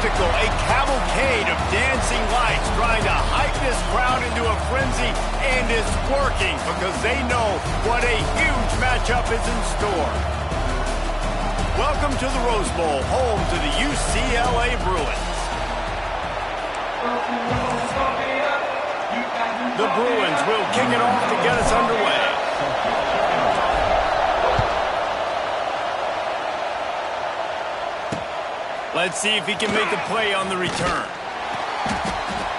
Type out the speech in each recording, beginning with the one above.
spectacle, a cavalcade of dancing lights trying to hype this crowd into a frenzy, and it's working because they know what a huge matchup is in store. Welcome to the Rose Bowl, home to the UCLA Bruins. The Bruins will kick it off to get us underway. Let's see if he can make a play on the return.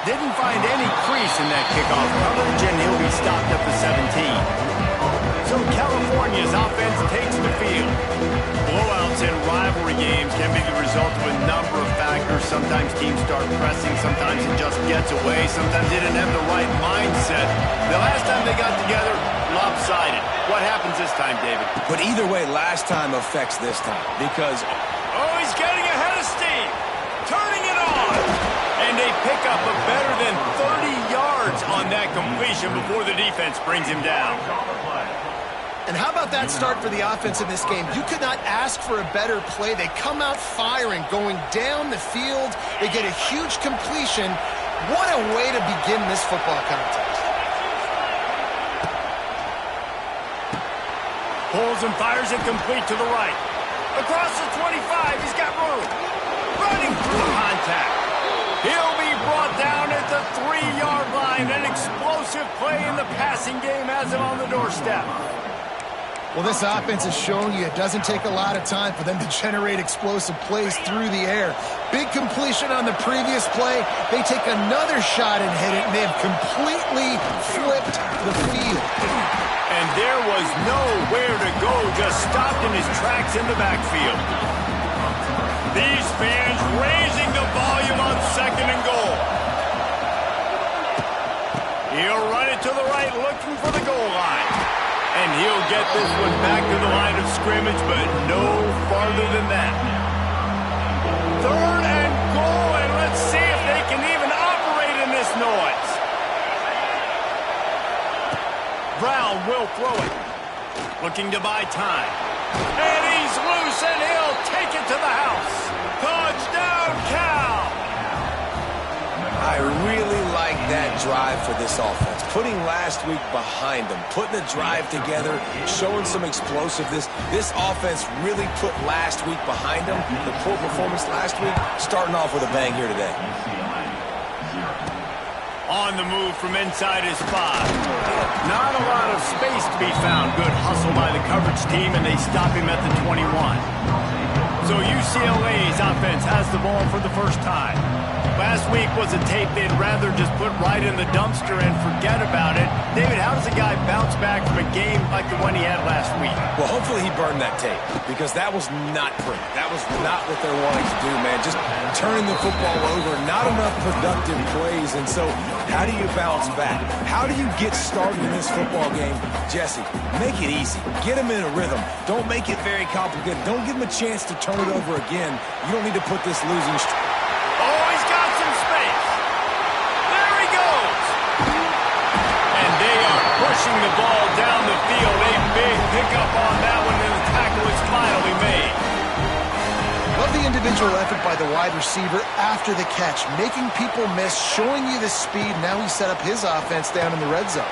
Didn't find any crease in that kickoff coverage, and he'll be stopped at the 17. So California's offense takes the field. Blowouts in rivalry games can be the result of a number of factors. Sometimes teams start pressing, sometimes it just gets away, sometimes they didn't have the right mindset. The last time they got together, lopsided. What happens this time, David? But either way, last time affects this time because... Oh, he's getting ahead of steam. Turning it on. And they pick up a better than 30 yards on that completion before the defense brings him down. And how about that start for the offense in this game? You could not ask for a better play. They come out firing, going down the field. They get a huge completion. What a way to begin this football contest. Pulls and fires it complete to the right. Across the 25, he's got room. Running through contact. He'll be brought down at the 3-yard line. An explosive play in the passing game has him on the doorstep. Well, this offense is showing you it doesn't take a lot of time for them to generate explosive plays through the air. Big completion on the previous play. They take another shot and hit it, and they have completely flipped the field. And there was nowhere to go, just stopped in his tracks in the backfield. These fans raising the volume on 2nd and goal. He'll run it to the right, looking for the goal line. And he'll get this one back to the line of scrimmage, but no farther than that. 3rd and goal, and let's see if they can even operate in this noise. Brown will throw it. Looking to buy time. And he's loose, and he'll take it to the house. Touchdown, Cal! I really like that drive for this offense. Putting last week behind them, putting the drive together, showing some explosiveness. This offense really put last week behind them. The poor performance last week, starting off with a bang here today. On the move from inside his 5. Not a lot of space to be found. Good hustle by the coverage team, and they stop him at the 21. So UCLA's offense has the ball for the first time. Last week was a tape they'd rather just put right in the dumpster and forget about it. David, how does a guy bounce back from a game like the one he had last week? Well, hopefully he burned that tape because that was not pretty. That was not what they're wanting to do, man. Just turning the football over, not enough productive plays. And so how do you bounce back? How do you get started in this football game? Jesse, make it easy. Get him in a rhythm. Don't make it very complicated. Don't give him a chance to turn it over again. You don't need to put this losing streak. Oh, he's got some space. There he goes. And they are pushing the ball down the field. A big pickup on that one, and the tackle is finally made. Love the individual effort by the wide receiver after the catch, making people miss, showing you the speed. Now he set up his offense down in the red zone.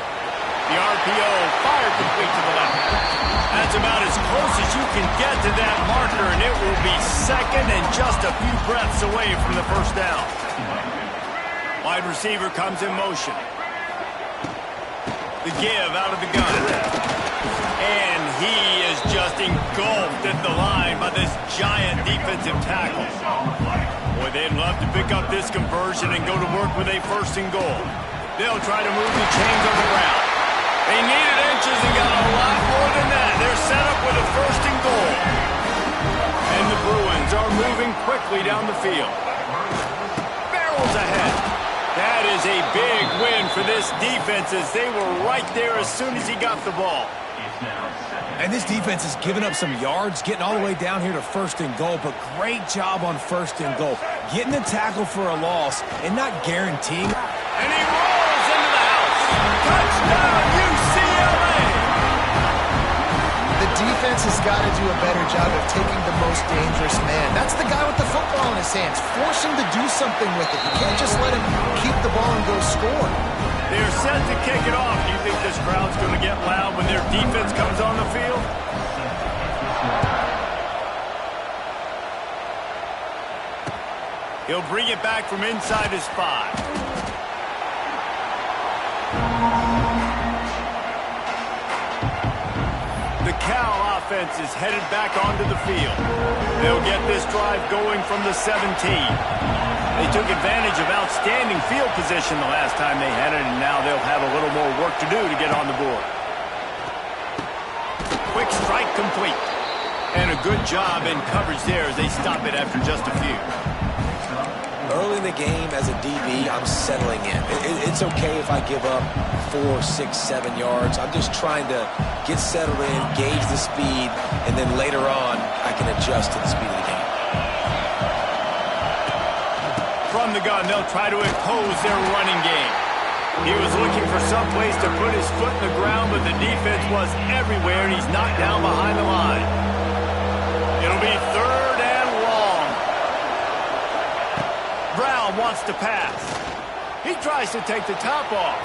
The RPO fired complete to the left. That's about as close as you can get to that marker, and it will be 2nd and just a few breaths away from the first down. Wide receiver comes in motion. The give out of the gun. And he is just engulfed at the line by this giant defensive tackle. Boy, they'd love to pick up this conversion and go to work with a 1st and goal. They'll try to move the chains on the ground. They needed inches and got a lot more than that. They're set up with a 1st and goal. And the Bruins are moving quickly down the field. Barrels ahead. That is a big win for this defense as they were right there as soon as he got the ball. And this defense has given up some yards, getting all the way down here to 1st and goal, but great job on 1st and goal. Getting the tackle for a loss and not guaranteeing. And he rolls into the house. Touchdown, UCLA! The defense defense has got to do a better job of taking the most dangerous man. That's the guy with the football in his hands. Force him to do something with it. You can't just let him keep the ball and go score. They're set to kick it off. Do you think this crowd's going to get loud when their defense comes on the field? He'll bring it back from inside his 5. The Ncaa offense is headed back onto the field. They'll get this drive going from the 17. They took advantage of outstanding field position the last time they had it, and now they'll have a little more work to do to get on the board. Quick strike complete. And a good job in coverage there as they stop it after just a few. Early in the game, as a DB, I'm settling in. It's okay if I give up 4, 6, 7 yards. I'm just trying to get settled in, gauge the speed, and then later on, I can adjust to the speed of the game. From the gun, they'll try to impose their running game. He was looking for some place to put his foot in the ground, but the defense was everywhere, and he's knocked down behind the line. It'll be 3rd and long. Brown wants to pass. He tries to take the top off.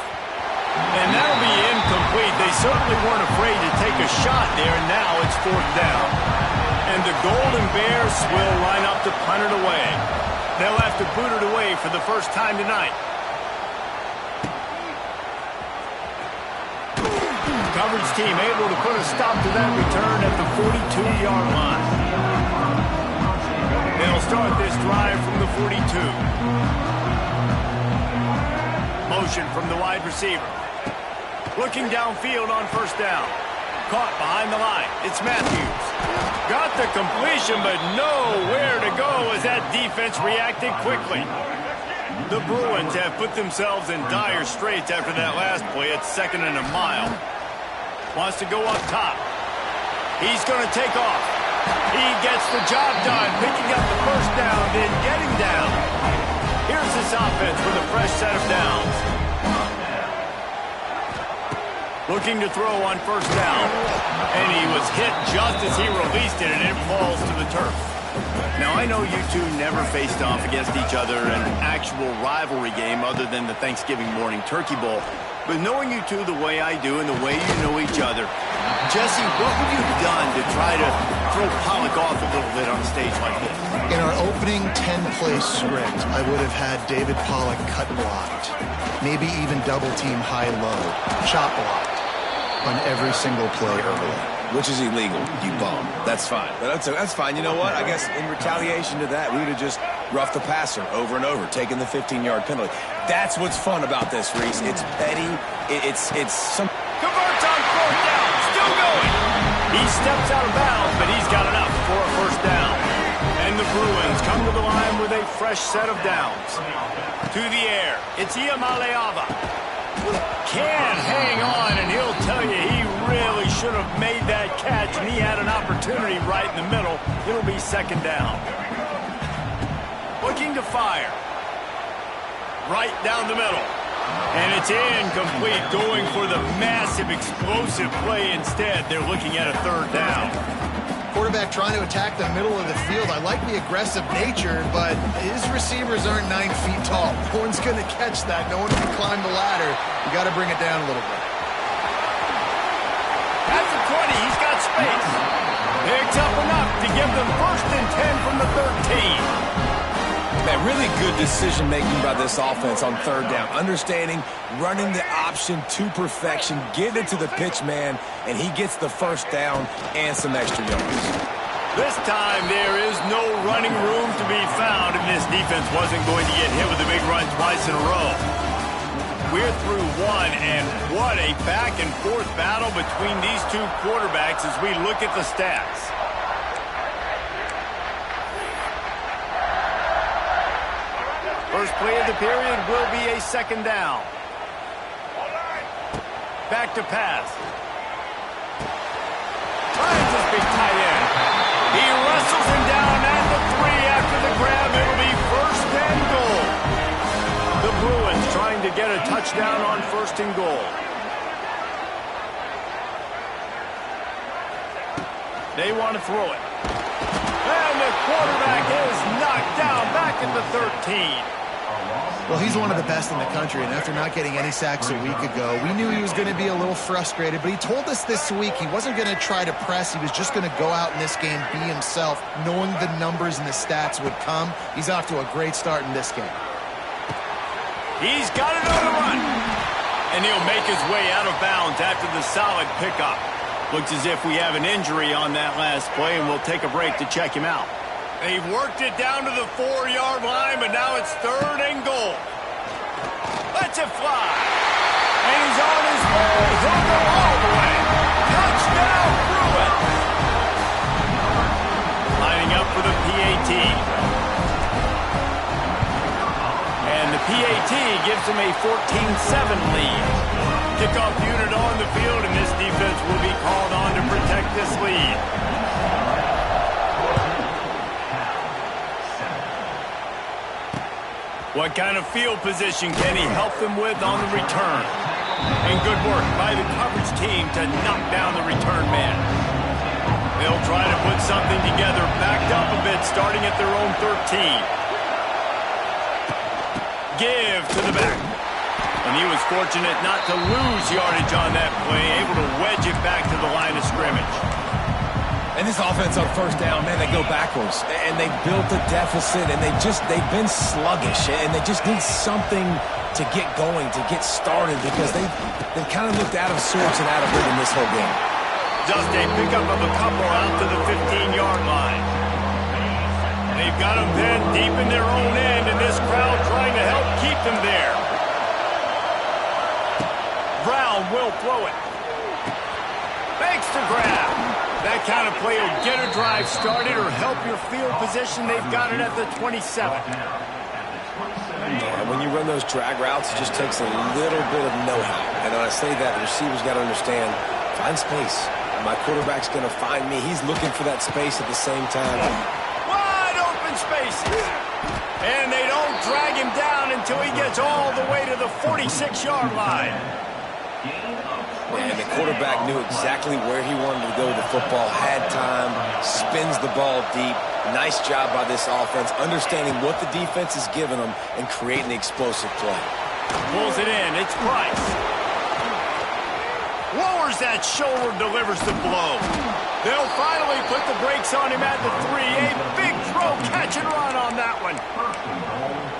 And that'll be incomplete. They certainly weren't afraid to take a shot there, and now it's 4th down. And the Golden Bears will line up to punt it away. They'll have to boot it away for the first time tonight. Coverage team able to put a stop to that return at the 42-yard line. They'll start this drive from the 42. Motion from the wide receiver. Looking downfield on 1st down. Caught behind the line. It's Matthews. Got the completion, but nowhere to go as that defense reacted quickly. The Bruins have put themselves in dire straits after that last play. It's 2nd and a mile. Wants to go up top. He's going to take off. He gets the job done, picking up the 1st down, then getting down. Here's this offense with a fresh set of downs. Looking to throw on 1st down. And he was hit just as he released it, and it falls to the turf. Now, I know you two never faced off against each other in an actual rivalry game other than the Thanksgiving morning Turkey Bowl. But knowing you two the way I do and the way you know each other, Jesse, what would you have done to try to throw Pollock off a little bit on a stage like this? In our opening 10-play script, I would have had David Pollock cut blocked. Maybe even double-team high-low, chop blocked on every single play early. Which is illegal, you bum. That's fine. But that's fine. You know what? I guess in retaliation to that, we would have just roughed the passer over and over, taking the 15-yard penalty. That's what's fun about this, Reese. It's petty. It's some... Converts on 4th down. Still going. He steps out of bounds, but he's got enough for a 1st down. And the Bruins come to the line with a fresh set of downs. To the air. It's Iamaleava. Can't hang on, and he'll tell you he really should have made that catch, and he had an opportunity right in the middle. It'll be 2nd down. Looking to fire. Right down the middle. And it's incomplete, going for the massive, explosive play instead. They're looking at a 3rd down. Quarterback trying to attack the middle of the field. I like the aggressive nature, but his receivers aren't 9 feet tall. No one's going to catch that. No one can climb the ladder. You got to bring it down a little bit. At the 20, he's got space. Picks up enough to give them 1st and 10 from the 13. Man, really good decision-making by this offense on 3rd down. Understanding, running the option to perfection, getting it to the pitch man, and he gets the 1st down and some extra yards. This time, there is no running room to be found, and this defense wasn't going to get hit with a big run twice in a row. We're through 1, and what a back-and-forth battle between these two quarterbacks as we look at the stats. First play of the period will be a 2nd down. Back to pass. Finds his big tight end. He wrestles him down at the 3 after the grab. It'll be 1st and goal. The Bruins trying to get a touchdown on 1st and goal. They want to throw it. And the quarterback is knocked down back at the 13. Well, he's one of the best in the country, and after not getting any sacks a week ago, we knew he was going to be a little frustrated, but he told us this week he wasn't going to try to press. He was just going to go out in this game, be himself, knowing the numbers and the stats would come. He's off to a great start in this game. He's got it on the run. And he'll make his way out of bounds after the solid pickup. Looks as if we have an injury on that last play, and we'll take a break to check him out. They've worked it down to the 4-yard line, but now it's 3rd and goal. Lets it fly. And he's on his way. He'll go all the way. Touchdown, Bruins. Lining up for the PAT. And the PAT gives him a 14-7 lead. Kickoff unit on the field, and this defense will be called on to protect this lead. What kind of field position can he help them with on the return? And good work by the coverage team to knock down the return man. They'll try to put something together, backed up a bit, starting at their own 13. Give to the back. And he was fortunate not to lose yardage on that play, able to wedge it back to the line of scrimmage. And this offense on first down, man, they go backwards. And they built a deficit, and they've been sluggish. And they just need something to get going, to get started, because they've kind of looked out of sorts and out of rhythm this whole game. Just a pickup of a couple out to the 15-yard line. They've got them then deep in their own end, and this crowd trying to help keep them there. Brown will throw it. Makes the grab. That kind of play will get a drive started or help your field position. They've got it at the 27. Yeah, when you run those drag routes, it just takes a little bit of know-how. And when I say that, the receivers got to understand, find space. My quarterback's going to find me. He's looking for that space at the same time. Wide open spaces. And they don't drag him down until he gets all the way to the 46-yard line. And the quarterback knew exactly where he wanted to go with the football, had time, spins the ball deep. Nice job by this offense, understanding what the defense is giving them and creating the explosive play. Pulls it in. It's Price. Lowers that shoulder, delivers the blow. They'll finally put the brakes on him at the 3. A big throw, catch and run on that one.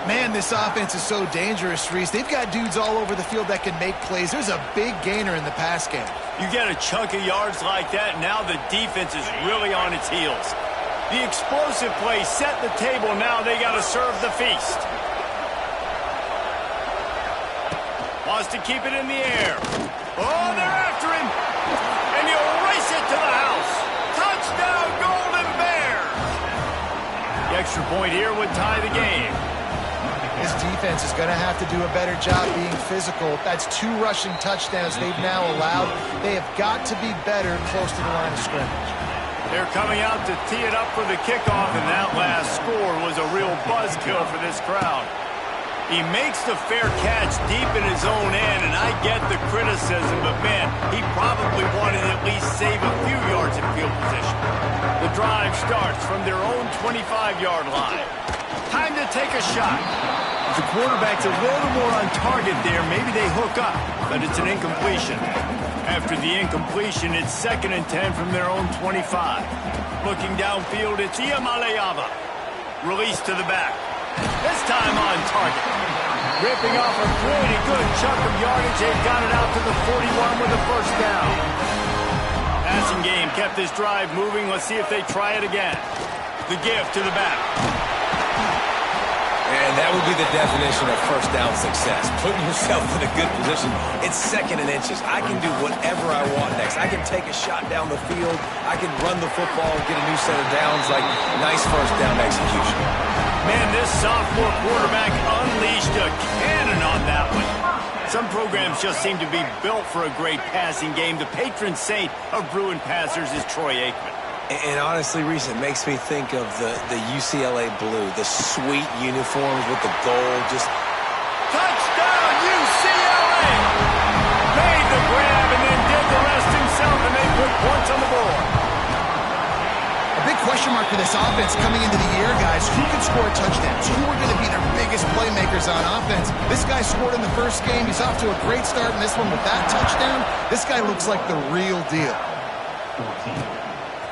Man, this offense is so dangerous, Reese. They've got dudes all over the field that can make plays. There's a big gainer in the pass game. You get a chunk of yards like that, now the defense is really on its heels. The explosive play set the table. Now they got to serve the feast. Wants to keep it in the air. Oh, they're after him. And he'll race it to the house. Touchdown, Golden Bears. The extra point here would tie the game. This defense is going to have to do a better job being physical. That's 2 rushing touchdowns they've now allowed. They have got to be better close to the line of scrimmage. They're coming out to tee it up for the kickoff, and that last score was a real buzzkill for this crowd. He makes the fair catch deep in his own end, and I get the criticism, but man, he probably wanted to at least save a few yards in field position. The drive starts from their own 25-yard line. Time to take a shot. If the quarterback's a little more on target there, maybe they hook up, but it's an incompletion. After the incompletion, it's 2nd and 10 from their own 25. Looking downfield, it's Iamaleava. Release to the back. This time on target. Ripping off a pretty good chunk of yardage. They've got it out to the 41 with a first down. Passing game kept this drive moving. Let's see if they try it again. The give to the back. And that would be the definition of first down success. Putting yourself in a good position. It's 2nd and inches. I can do whatever I want next. I can take a shot down the field. I can run the football and get a new set of downs. Like, nice first down execution. Man, this sophomore quarterback unleashed a cannon on that one. Some programs just seem to be built for a great passing game. The patron saint of Bruin passers is Troy Aikman. And honestly, Reese, it makes me think of the UCLA blue, the sweet uniforms with the gold. Just touchdown, UCLA! Made the grab and then did the rest himself, and they put points on the board. question mark for this offense coming into the year, guys. Who can score touchdowns? Who are going to be their biggest playmakers on offense? This guy scored in the first game. He's off to a great start in this one with that touchdown. This guy looks like the real deal.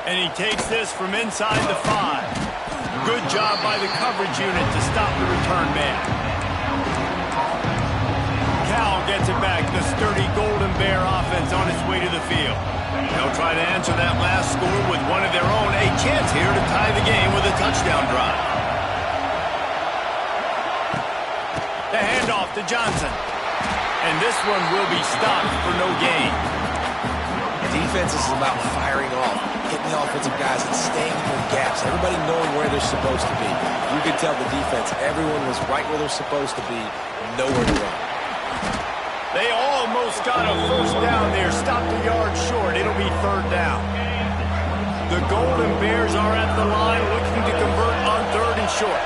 And he takes this from inside the 5. Good job by the coverage unit to stop the return man. Cal gets it back. The sturdy Golden Bear offense on its way to the field. They'll try to answer that last score with one of their own. A chance here to tie the game with a touchdown drive. The handoff to Johnson. And this one will be stopped for no gain. Defense is about firing off, hitting the offensive guys and staying in their gaps. Everybody knowing where they're supposed to be. You could tell the defense, everyone was right where they're supposed to be, nowhere to run. They almost got a first down there. Stopped a yard short. It'll be third down. The Golden Bears are at the line looking to convert on third and short.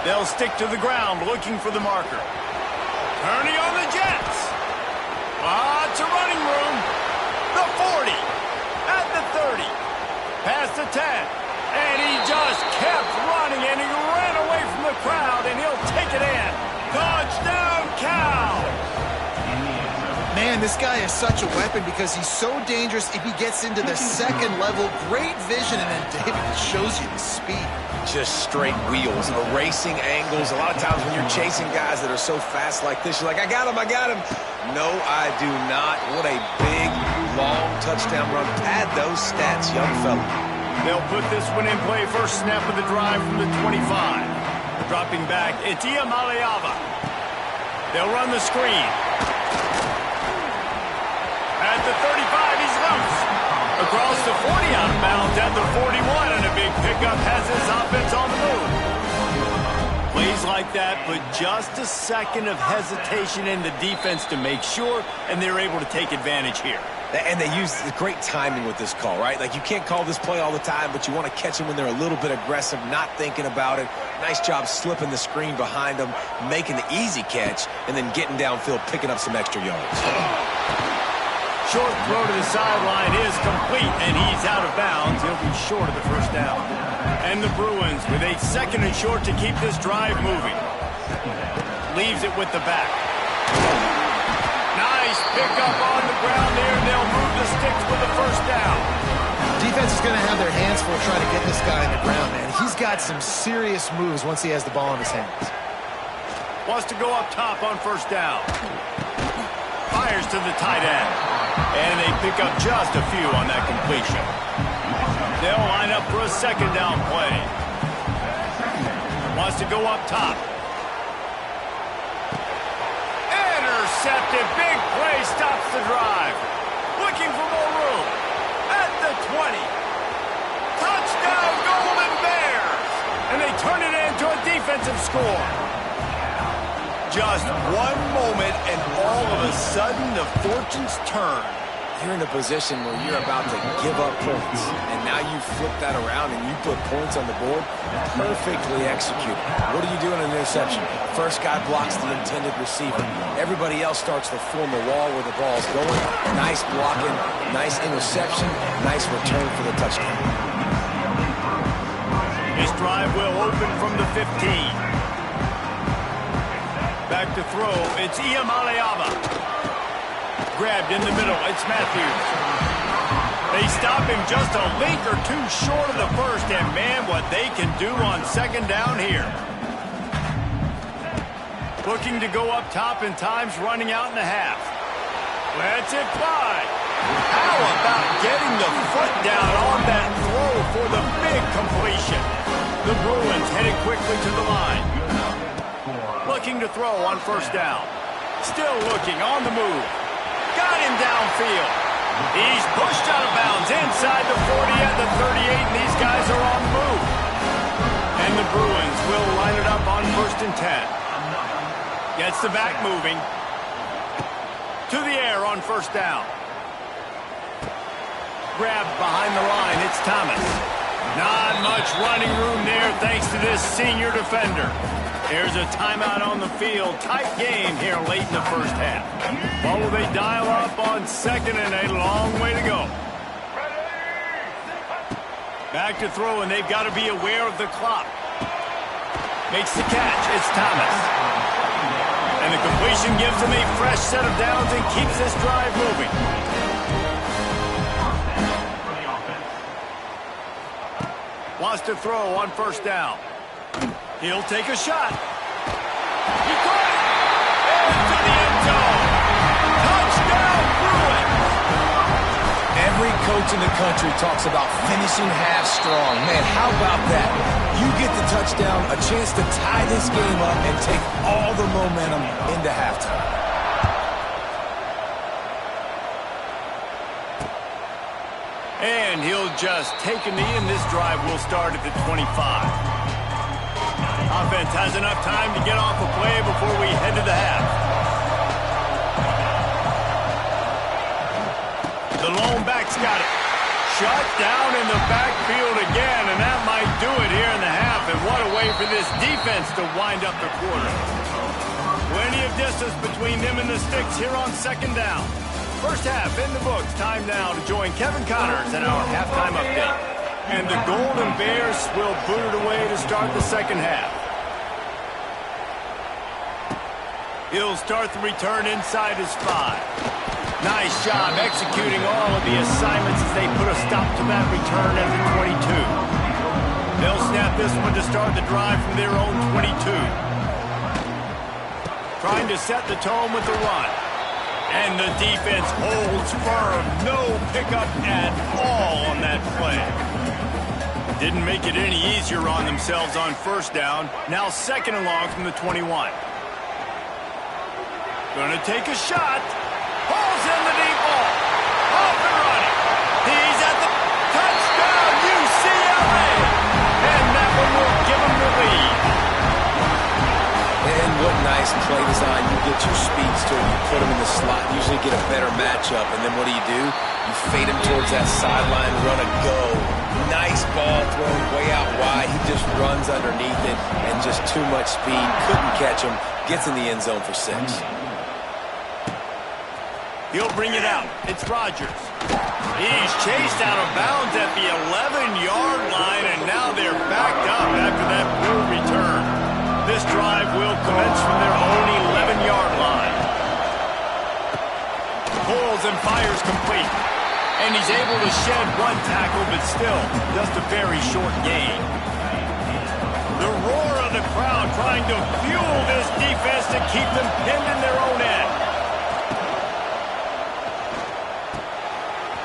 They'll stick to the ground looking for the marker. Turning on the Jets. Lots of running room. The 40. At the 30. Past the 10. And he just kept running, and he ran away from the crowd, and he'll take it in. Touchdown, Cal! Man, this guy is such a weapon because he's so dangerous if he gets into the second level. Great vision, and then David shows you the speed. Just straight wheels, erasing angles. A lot of times when you're chasing guys that are so fast like this, you're like, I got him, I got him. No, I do not. What a big, long touchdown run. Pad those stats, young fella. They'll put this one in play. First snap of the drive from the 25. Dropping back, it's Ncaa. They'll run the screen. At the 35, he's loose. Across the 40, out of bounds at the 41, and a big pickup has his offense on the move. Plays like that, but just a second of hesitation in the defense to make sure, and they're able to take advantage here. And they use great timing with this call, right? Like, you can't call this play all the time, but you want to catch them when they're a little bit aggressive, not thinking about it. Nice job slipping the screen behind them, making the easy catch, and then getting downfield, picking up some extra yards. Short throw to the sideline is complete, and he's out of bounds. He'll be short of the first down. And the Bruins with a second and short to keep this drive moving. Leaves it with the back. Nice pickup on the ground there. They'll move the sticks for the first down. Defense is going to have their hands full trying to get this guy on the ground, man. He's got some serious moves once he has the ball in his hands. Wants to go up top on first down. Fires to the tight end. And they pick up just a few on that completion. They'll line up for a second down play. Wants to go up top. Intercepted. Big play stops the drive. Looking for more room. At the 20. Touchdown, Golden Bears. And they turn it into a defensive score. Just one moment, and all of a sudden, the fortunes turn. You're in a position where you're about to give up points, and now you flip that around and you put points on the board. Perfectly executed. What do you do in an interception? First guy blocks the intended receiver. Everybody else starts to form a wall where the ball's going. Nice blocking, nice interception, nice return for the touchdown. This drive will open from the 15. Back to throw, it's Ncaa. Grabbed in the middle, it's Matthews. They stop him just a link or two short of the first, and man, what they can do on second down here. Looking to go up top, and time's running out in the half. Lets it fly. How about getting the foot down on that throw for the big completion? The Bruins headed quickly to the line. Looking to throw on first down. Still looking on the move. Got him downfield. He's pushed out of bounds inside the 40 at the 38, and these guys are on the move. And the Bruins will line it up on first and 10. Gets the back moving. To the air on first down. Grabbed behind the line, it's Thomas. Not much running room there thanks to this senior defender. Here's a timeout on the field. Tight game here late in the first half. What will they dial up on second and a long way to go? Back to throw, and they've got to be aware of the clock. Makes the catch. It's Thomas. And the completion gives them a fresh set of downs and keeps this drive moving. Wants to throw on first down. He'll take a shot. He caught it. Into the end zone. Touchdown, Bruins. Every coach in the country talks about finishing half strong. Man, how about that? You get the touchdown, a chance to tie this game up and take all the momentum into halftime. And he'll just take a knee, and this drive will start at the 25. Offense has enough time to get off a play before we head to the half. The lone back's got it. Shut down in the backfield again, and that might do it here in the half. And what a way for this defense to wind up the quarter. Plenty of distance between them and the sticks here on second down. First half in the books. Time now to join Kevin Connors in our halftime update. And the Golden Bears will boot it away to start the second half. He'll start the return inside his 5. Nice job executing all of the assignments as they put a stop to that return at the 22. They'll snap this one to start the drive from their own 22. Trying to set the tone with the run. And the defense holds firm. No pickup at all on that play. Didn't make it any easier on themselves on first down. Now second and long from the 21. Gonna take a shot. Pulls in the deep ball. Off and running. He's at the touchdown, UCLA. And that one will give him the lead. And what nice play design. You get your speedster, you put him in the slot, usually get a better matchup. And then what do? You fade him towards that sideline, run a go. Nice ball thrown way out wide. He just runs underneath it and just too much speed. Couldn't catch him. Gets in the end zone for 6. He'll bring it out. It's Rodgers. He's chased out of bounds at the 11-yard line, and now they're backed up after that poor return. This drive will commence from their own 11-yard line. Pulls and fires complete. And he's able to shed one tackle, but still just a very short gain. The roar of the crowd trying to fuel this defense to keep them pinned in their own end.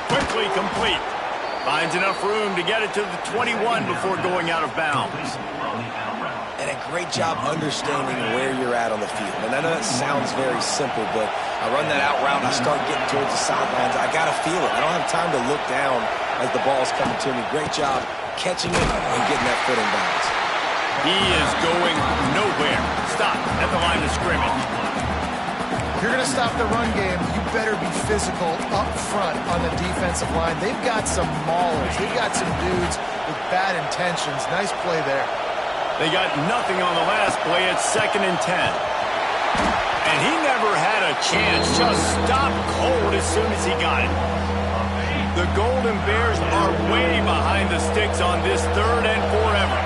Quickly complete. Finds enough room to get it to the 21 before going out of bounds. And a great job understanding where you're at on the field. And I know that sounds very simple, but I run that out route, I start getting towards the sidelines. I got to feel it. I don't have time to look down as the ball's coming to me. Great job catching it and getting that foot in bounds. He is going nowhere. Stop at the line of scrimmage. If you're going to stop the run game, you better be physical up front on the defensive line. They've got some maulers. They've got some dudes with bad intentions. Nice play there. They got nothing on the last play. It's 2nd and 10. And he never had a chance. Just stopped cold as soon as he got it. The Golden Bears are way behind the sticks on this 3rd and forever.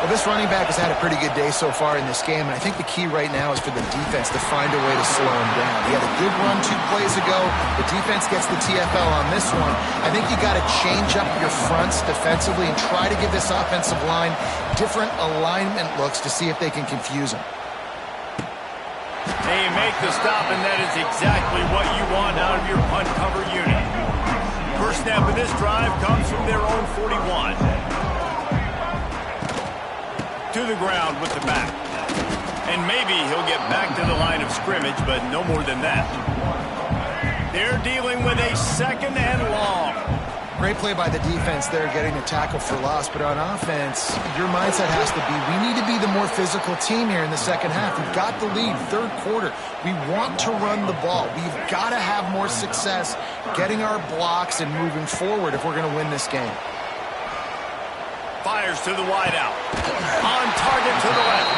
Well, this running back has had a pretty good day so far in this game, and I think the key right now is for the defense to find a way to slow him down. He had a good run 2 plays ago. The defense gets the TFL on this one. I think you got to change up your fronts defensively and try to give this offensive line different alignment looks to see if they can confuse him. They make the stop, and that is exactly what you want out of your punt cover unit. First snap of this drive comes from their own 41. To the ground with the back. And maybe he'll get back to the line of scrimmage, but no more than that. They're dealing with a 2nd and long. Great play by the defense there, getting a tackle for loss. But on offense, your mindset has to be, we need to be the more physical team here in the second half. We've got the lead, 3rd quarter. We want to run the ball. We've got to have more success getting our blocks and moving forward if we're going to win this game. Fires to the wideout. On target to the left.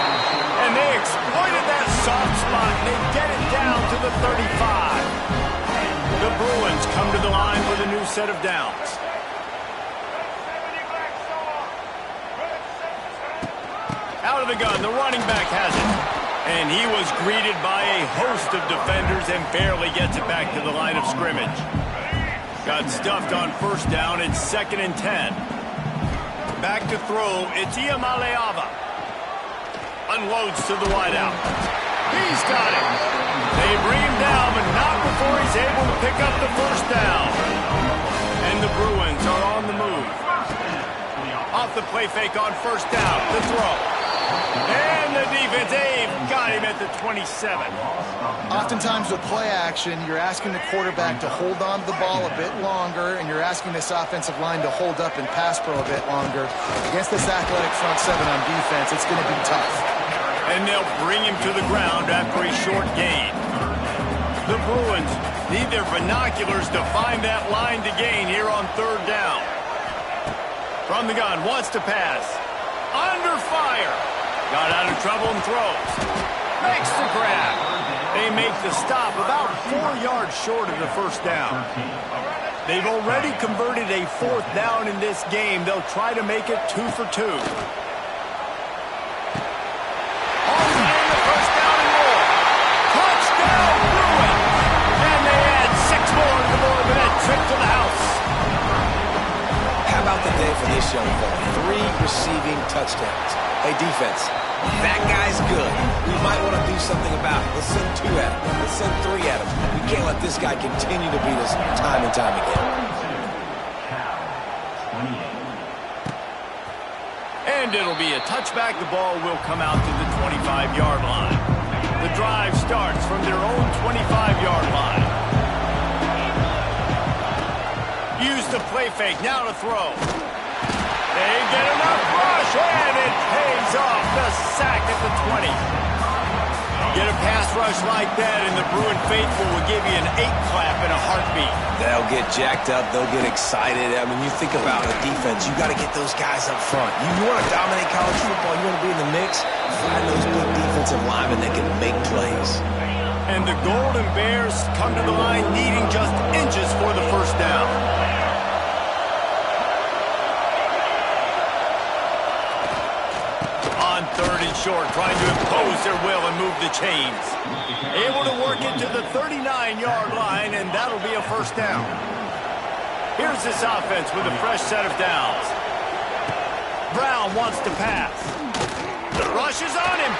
And they exploited that soft spot. They get it down to the 35. The Bruins come to the line with a new set of downs. Out of the gun, the running back has it. And he was greeted by a host of defenders and barely gets it back to the line of scrimmage. Got stuffed on first down. It's 2nd and 10. Back to throw. It's Ncaa. Unloads to the wideout. He's got it. They bring him down, but not before he's able to pick up the first down. And the Bruins are on the move. Off the play fake on first down. The throw. And the defense, they've got him at the 27. Oftentimes with play action, you're asking the quarterback to hold on to the ball a bit longer, and you're asking this offensive line to hold up and pass pro a bit longer. Against this athletic front seven on defense, it's going to be tough. And they'll bring him to the ground after a short gain. The Bruins need their binoculars to find that line to gain here on third down. From the gun, wants to pass. Under fire. Got out of trouble and throws. Makes the grab. They make the stop about 4 yards short of the first down. They've already converted a 4th down in this game. They'll try to make it 2 for 2. Trip to the house. How about the day for this young fella? 3 receiving touchdowns. Hey, defense, that guy's good. We might want to do something about it. Let's send 2 at him. Let's send 3 at him. We can't let this guy continue to beat us time and time again. And it'll be a touchback. The ball will come out to the 25-yard line. The drive starts from their own 25-yard line. Use the play fake, now to throw. They get enough rush, and it pays off. The sack at the 20. Get a pass rush like that, and the Bruin faithful will give you an 8-clap in a heartbeat. They'll get jacked up. They'll get excited. I mean, you think about a defense. You got to get those guys up front. You want to dominate college football. You want to be in the mix. Find those big defensive linemen that can make plays. And the Golden Bears come to the line needing just inches for the first down. On 3rd and short, trying to impose their will and move the chains. Able to work it to the 39-yard line, and that'll be a first down. Here's this offense with a fresh set of downs. Brown wants to pass. The rush is on him.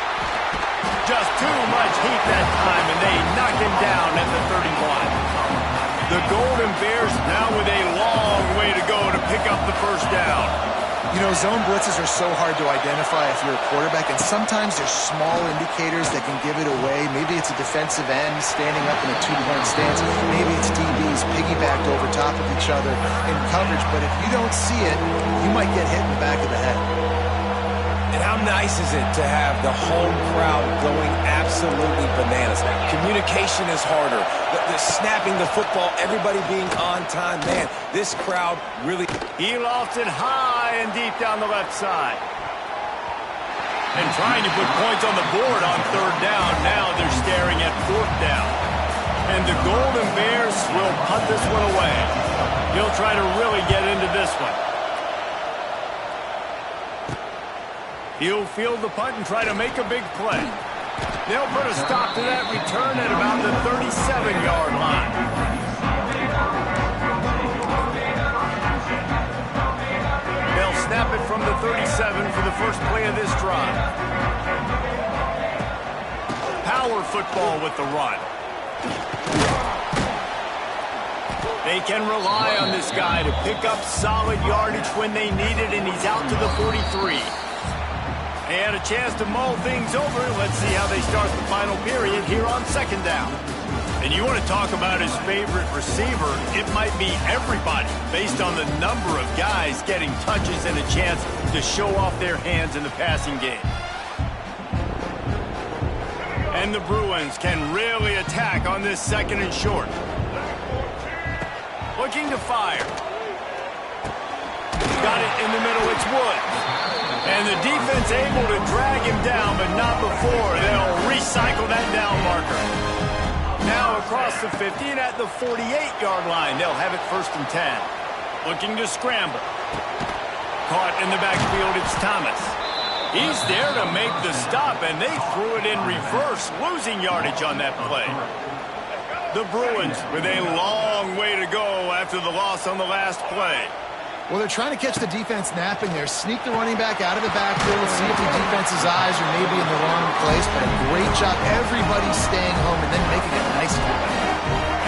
Just too much heat that time, and they knock him down at the 31. The Golden Bears now with a long way to go to pick up the first down. You know, zone blitzes are so hard to identify if you're a quarterback, and sometimes there's small indicators that can give it away. Maybe it's a defensive end standing up in a 2-point stance. Maybe it's DBs piggybacked over top of each other in coverage, but if you don't see it, you might get hit in the back of the head. And how nice is it to have the home crowd going absolutely bananas? Communication is harder. The snapping the football, everybody being on time. Man, this crowd really... He lofts it high and deep down the left side. And trying to put points on the board on 3rd down. Now they're staring at 4th down. And the Golden Bears will punt this one away. He'll try to really get into this one. He'll field the punt and try to make a big play. They'll put a stop to that return at about the 37-yard line. They'll snap it from the 37 for the first play of this drive. Power football with the run. They can rely on this guy to pick up solid yardage when they need it, and he's out to the 43. They had a chance to mull things over. Let's see how they start the final period here on 2nd down. And you want to talk about his favorite receiver, it might be everybody based on the number of guys getting touches and a chance to show off their hands in the passing game. And the Bruins can really attack on this 2nd and short. Looking to fire. Got it in the middle, it's Woods. And the defense able to drag him down, but not before. They'll recycle that down marker. Now across the 50 and at the 48-yard line. They'll have it 1st and 10. Looking to scramble. Caught in the backfield, it's Thomas. He's there to make the stop, and they threw it in reverse, losing yardage on that play. The Bruins with a long way to go after the loss on the last play. Well, they're trying to catch the defense napping there. Sneak the running back out of the backfield, see if the defense's eyes are maybe in the wrong place, but a great job. Everybody staying home and then making a nice tackle.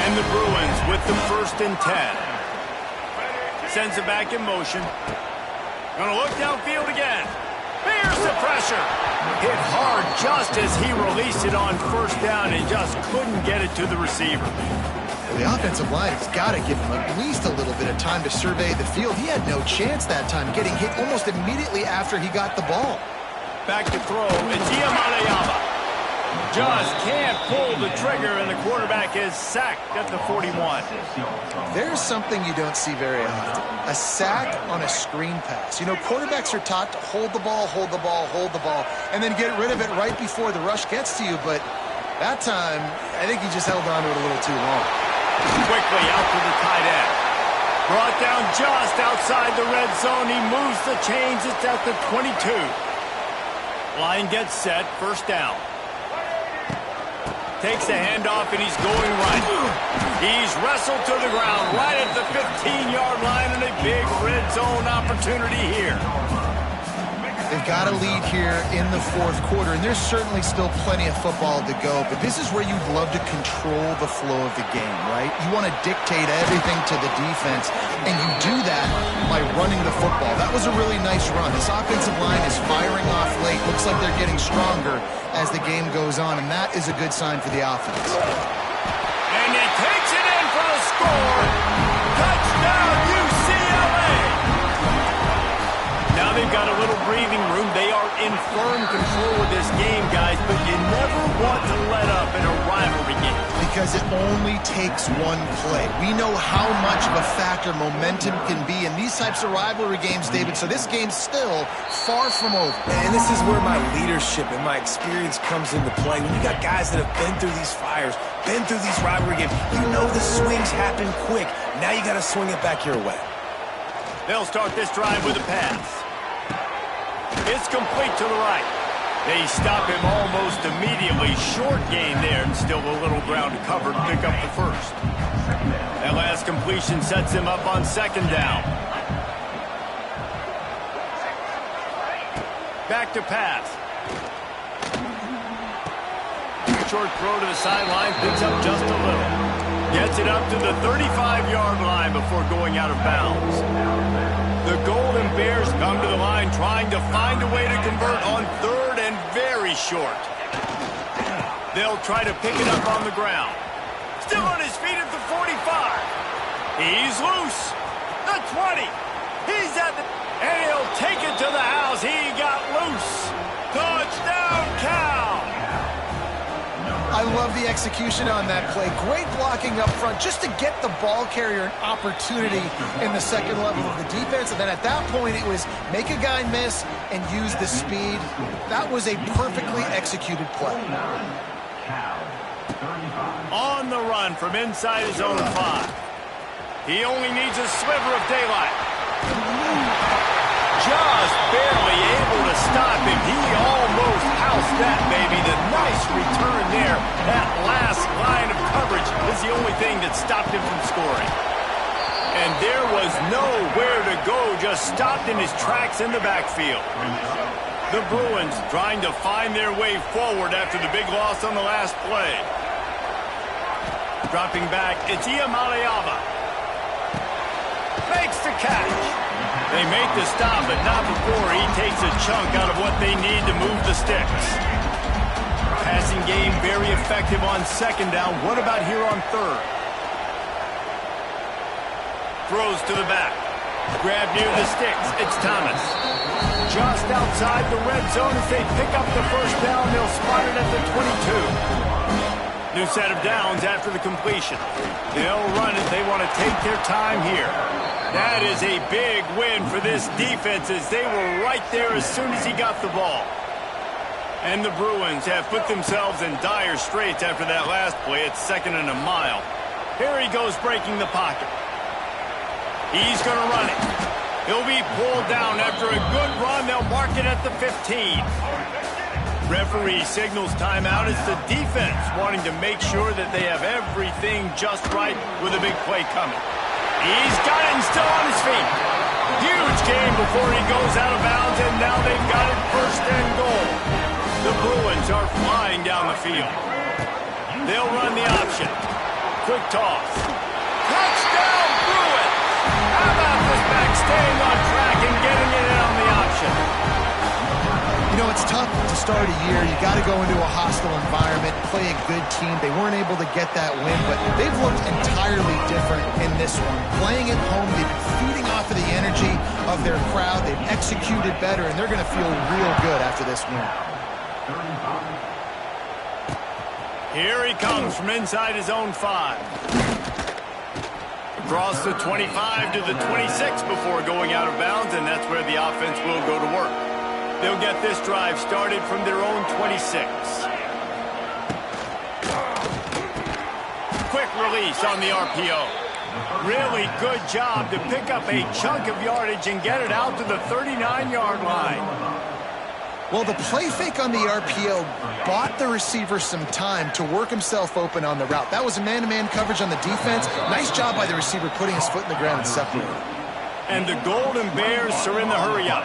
And the Bruins with the 1st and 10. Sends it back in motion. Gonna look downfield again. Here's the pressure. Hit hard just as he released it on 1st down and just couldn't get it to the receiver. The offensive line has got to give him at least a little bit of time to survey the field. He had no chance that time, getting hit almost immediately after he got the ball. Back to throw. It's Ncaa. Just can't pull the trigger, and the quarterback is sacked at the 41. There's something you don't see very often. A sack on a screen pass. You know, quarterbacks are taught to hold the ball, and then get rid of it right before the rush gets to you. But that time, I think he just held on to it a little too long. Quickly out to the tight end. Brought down just outside the red zone. He moves the chains. It's at the 22. Line gets set. 1st down. Takes the handoff, and he's going right. He's wrestled to the ground right at the 15-yard line, and a big red zone opportunity here. They've got a lead here in the 4th quarter, and there's certainly still plenty of football to go, but this is where you'd love to control the flow of the game, right? You want to dictate everything to the defense, and you do that by running the football. That was a really nice run. This offensive line is firing off late. Looks like they're getting stronger as the game goes on, and that is a good sign for the offense. And he takes it in for the score. Touchdown, UCLA! Now they've got a little breathing room. They are in firm control of this game, guys, but you never want to let up in a rivalry game. Because it only takes one play. We know how much of a factor momentum can be in these types of rivalry games, David, so this game's still far from over. And this is where my leadership and my experience comes into play. When you got guys that have been through these fires, been through these rivalry games, you know the swings happen quick. Now you got to swing it back your way. They'll start this drive with a pass. It's complete to the right. They stop him almost immediately. Short gain there, and still a little ground to cover to pick up the 1st. That last completion sets him up on 2nd down. Back to pass. Short throw to the sideline, picks up just a little. Gets it up to the 35-yard line before going out of bounds. The Golden Bears come to the line trying to find a way to convert on 3rd and very short. They'll try to pick it up on the ground. Still on his feet at the 45. He's loose. The 20. He's at the... And he'll take it to the house. He got loose. Touchdown, Cal. I love the execution on that play. Great blocking up front just to get the ball carrier an opportunity in the 2nd level of the defense. And then at that point, it was make a guy miss and use the speed. That was a perfectly executed play. On the run from inside his own 5. He only needs a sliver of daylight. Just barely able to stop him. He almost housed that baby. The nice return there. That last line of coverage is the only thing that stopped him from scoring. And there was nowhere to go. Just stopped in his tracks in the backfield. The Bruins trying to find their way forward after the big loss on the last play. Dropping back, it's Ncaa. Makes the catch. They make the stop, but not before he takes a chunk out of what they need to move the sticks. Passing game very effective on 2nd down. What about here on 3rd? Throws to the back. Grab near the sticks. It's Thomas. Just outside the red zone as they pick up the 1st down. They'll spot it at the 22. New set of downs after the completion. They'll run it. They want to take their time here. That is a big win for this defense as they were right there as soon as he got the ball. And the Bruins have put themselves in dire straits after that last play. It's 2nd and a mile. Here he goes breaking the pocket. He's going to run it. He'll be pulled down after a good run. They'll mark it at the 15. Referee signals timeout. It's the defense wanting to make sure that they have everything just right with a big play coming. He's got it and still on his feet. Huge game before he goes out of bounds, and now they've got it first and goal. The Bruins are flying down the field. They'll run the option. Quick toss. Touchdown, Bruins! How about this back staying on track and getting it in on the option? You know, it's tough to start a year. You got to go into a hostile environment, play a good team. They weren't able to get that win, but they've looked entirely different in this one. Playing at home, they've been feeding off of the energy of their crowd. They've executed better, and they're going to feel real good after this win. Here he comes from inside his own 5. Across the 25 to the 26 before going out of bounds, and that's where the offense will go to work. They'll get this drive started from their own 26. Quick release on the RPO. Really good job to pick up a chunk of yardage and get it out to the 39-yard line. Well, the play fake on the RPO bought the receiver some time to work himself open on the route. That was a man-to-man coverage on the defense. Nice job by the receiver putting his foot in the ground and separating. And the Golden Bears are in the hurry-up.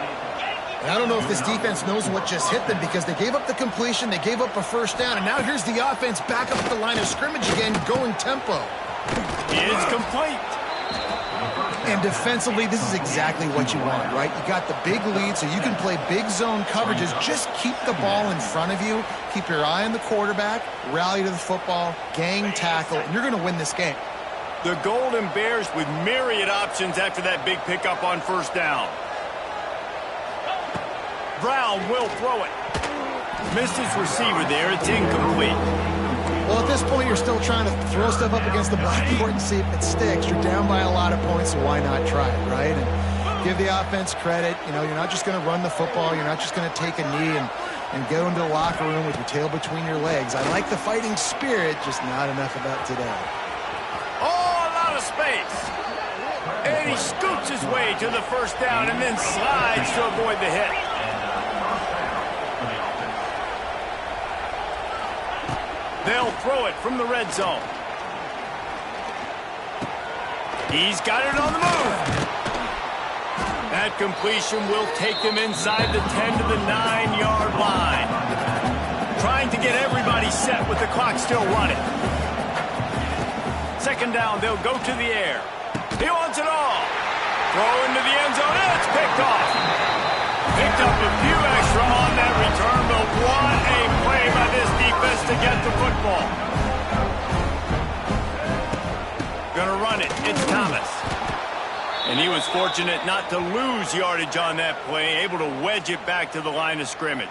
And I don't know if this defense knows what just hit them because they gave up the completion, they gave up a first down, and now here's the offense back up at the line of scrimmage again, going tempo. It's complete. And defensively, this is exactly what you want, right? You got the big lead, so you can play big zone coverages. Just keep the ball in front of you. Keep your eye on the quarterback, rally to the football, gang tackle, and you're going to win this game. The Golden Bears with myriad options after that big pickup on first down. Brown will throw it. Missed his receiver there. It's incomplete. Well, at this point, you're still trying to throw stuff up against the blackboard and see if it sticks. You're down by a lot of points, so why not try it, right? And give the offense credit. You know, you're not just going to run the football. You're not just going to take a knee and go into the locker room with your tail between your legs. I like the fighting spirit, just not enough about today. Oh, a lot of space. And he scoots his way to the first down and then slides to avoid the hit. They'll throw it from the red zone. He's got it on the move. That completion will take them inside the 10 to the 9-yard line. Trying to get everybody set with the clock still running. Second down, they'll go to the air. He wants it all. Throw into the end zone, and it's picked off. Picked up a few extra on that return, but what a play by this defense to get the football. Gonna run it. It's Thomas. And he was fortunate not to lose yardage on that play, able to wedge it back to the line of scrimmage.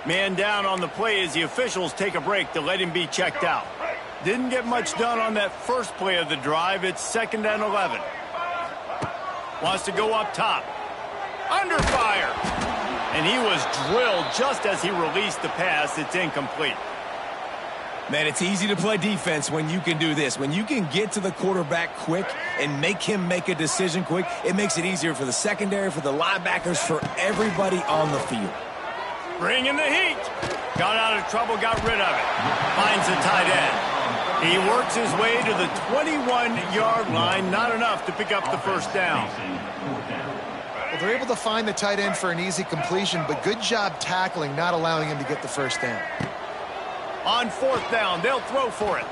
Man down on the play as the officials take a break to let him be checked out. Didn't get much done on that first play of the drive. It's 2nd and 11. Wants to go up top. Under fire. And he was drilled just as he released the pass. It's incomplete. Man, it's easy to play defense when you can do this. When you can get to the quarterback quick and make him make a decision quick, it makes it easier for the secondary, for the linebackers, for everybody on the field. Bringing the heat. Got out of trouble, got rid of it. Finds the tight end. He works his way to the 21-yard line. Not enough to pick up the first down. Well, they're able to find the tight end for an easy completion, but good job tackling, not allowing him to get the first down. On 4th down, they'll throw for it.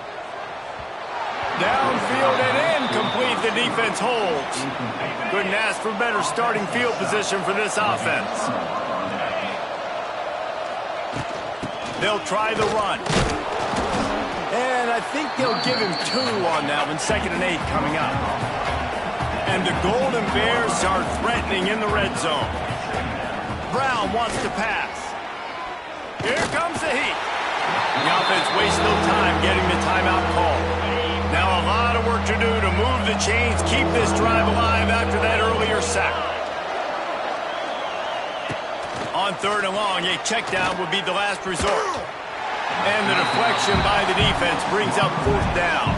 Downfield and incomplete. The defense holds. Couldn't ask for better starting field position for this offense. They'll try the run. And I think they'll give him 2 on that one. 2nd and 8 coming up. And the Golden Bears are threatening in the red zone. Brown wants to pass. Here comes the heat. The offense wastes no time getting the timeout call. Now a lot of work to do to move the chains, keep this drive alive after that earlier sack. On 3rd and long, a check down would be the last resort. And the deflection by the defense brings up 4th down.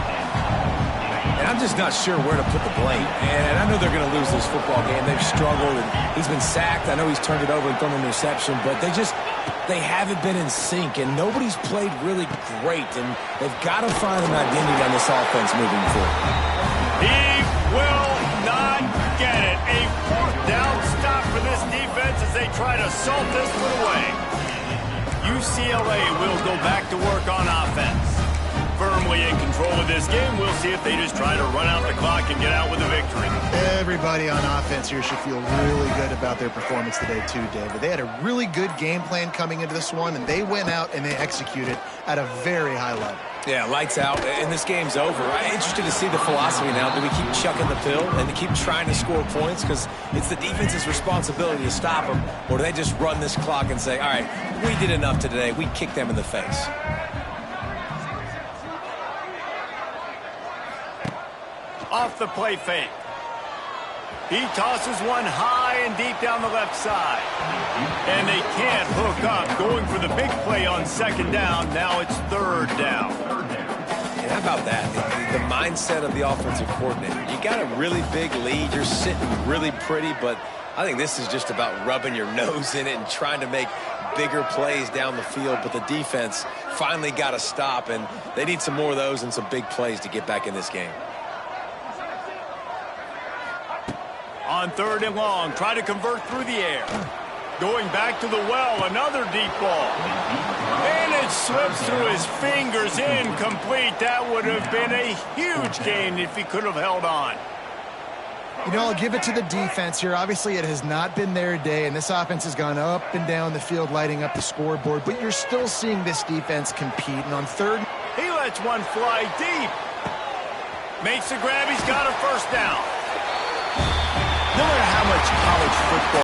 And I'm just not sure where to put the blame. And I know they're going to lose this football game. They've struggled, and he's been sacked. I know he's turned it over and thrown an interception, but they haven't been in sync, and nobody's played really great, and they've got to find an identity on this offense moving forward. He will not get it. A fourth down stop for this defense as they try to salt this one away. UCLA will go back to work on offense. Firmly in control of this game. We'll see if they just try to run out the clock and get out with a victory. Everybody on offense here should feel really good about their performance today too, David. They had a really good game plan coming into this one, and they went out and they executed at a very high level. Yeah, lights out, and this game's over. I'm interested to see the philosophy now. Do we keep chucking the pill and to keep trying to score points because it's the defense's responsibility to stop them, or do they just run this clock and say, all right, we did enough today. We kicked them in the face. Off the play fake. He tosses one high and deep down the left side. And they can't hook up. Going for the big play on second down. Now it's third down. And how about that? The mindset of the offensive coordinator. You got a really big lead. You're sitting really pretty, but I think this is just about rubbing your nose in it and trying to make bigger plays down the field. But the defense finally got a stop, and they need some more of those and some big plays to get back in this game. On third and long, try to convert through the air. Going back to the well, another deep ball. And it slips through his fingers, incomplete. That would have been a huge gain if he could have held on. You know, I'll give it to the defense here. Obviously, it has not been their day, and this offense has gone up and down the field, lighting up the scoreboard. But you're still seeing this defense compete. And on third, he lets one fly deep. Makes the grab. He's got a first down. No matter how much college football